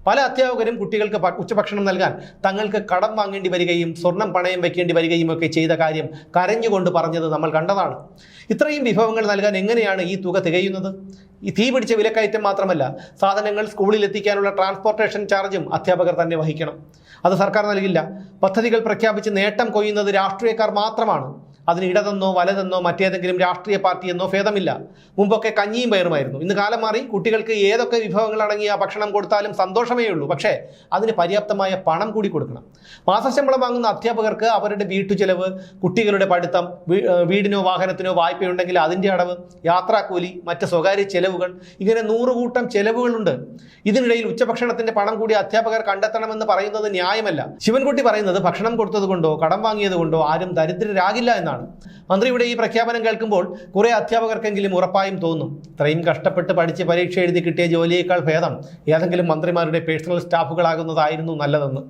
പല അധ്യാപകരും കുട്ടികൾക്ക് ഉച്ചഭക്ഷണം നൽകാൻ തങ്ങൾക്ക് കടം വാങ്ങേണ്ടി വരികയും സ്വർണം പണയം വയ്ക്കേണ്ടി വരികയും ഒക്കെ ചെയ്ത കാര്യം കരഞ്ഞുകൊണ്ട് പറഞ്ഞത് നമ്മൾ കണ്ടതാണ്. ഇത്രയും വിഭവങ്ങൾ നൽകാൻ എങ്ങനെയാണ് ഈ തുക തികയുന്നത്? ഈ തീ പിടിച്ച വിലക്കയറ്റം മാത്രമല്ല, സാധനങ്ങൾ സ്കൂളിൽ എത്തിക്കാനുള്ള ട്രാൻസ്പോർട്ടേഷൻ ചാർജും അധ്യാപകർ തന്നെ വഹിക്കണം. അത് സർക്കാർ നൽകില്ല. പദ്ധതികൾ പ്രഖ്യാപിച്ച് നേട്ടം കൊയ്യുന്നത് രാഷ്ട്രീയക്കാർ മാത്രമാണ്. അതിന് ഇടതെന്നോ വലതെന്നോ മറ്റേതെങ്കിലും രാഷ്ട്രീയ പാർട്ടിയെന്നോ ഭേദമില്ല. മുമ്പൊക്കെ കഞ്ഞിയും പയറുമായിരുന്നു. ഇന്ന് കാലം മാറി. കുട്ടികൾക്ക് ഏതൊക്കെ വിഭവങ്ങൾ അടങ്ങിയ ഭക്ഷണം കൊടുത്താലും സന്തോഷമേ ഉള്ളൂ. പക്ഷേ അതിന് പര്യാപ്തമായ പണം കൂടി കൊടുക്കണം. മാസശമ്പളം വാങ്ങുന്ന അധ്യാപകർക്ക് അവരുടെ വീട്ടുചെലവ്, കുട്ടികളുടെ പഠിത്തം, വീടിനോ വാഹനത്തിനോ വായ്പയുണ്ടെങ്കിൽ അതിൻ്റെ അടവ്, യാത്രാക്കൂലി, മറ്റ് സ്വകാര്യ ചെലവുകൾ, ഇങ്ങനെ 100 കൂട്ടം ചെലവുകളുണ്ട്. ഇതിനിടയിൽ ഉച്ചഭക്ഷണത്തിന്റെ പണം കൂടി അധ്യാപകർ കണ്ടെത്തണമെന്ന് പറയുന്നത് ന്യായമല്ല. ശിവൻകുട്ടി പറയുന്നത് ഭക്ഷണം കൊടുത്തത് കൊണ്ടോ കടം വാങ്ങിയത് കൊണ്ടോ ആരും ദരിദ്രരാകില്ല എന്നാണ്. മന്ത്രിയുടെ ഈ പ്രഖ്യാപനം കേൾക്കുമ്പോൾ കുറെ അധ്യാപകർക്കെങ്കിലും ഉറപ്പായും തോന്നും, ഇത്രയും കഷ്ടപ്പെട്ട് പഠിച്ച് പരീക്ഷ എഴുതി കിട്ടിയ ജോലിയേക്കാൾ ഭേദം ഏതെങ്കിലും മന്ത്രിമാരുടെ പേഴ്സണൽ സ്റ്റാഫുകളാകുന്നതായിരുന്നു നല്ലതെന്ന്.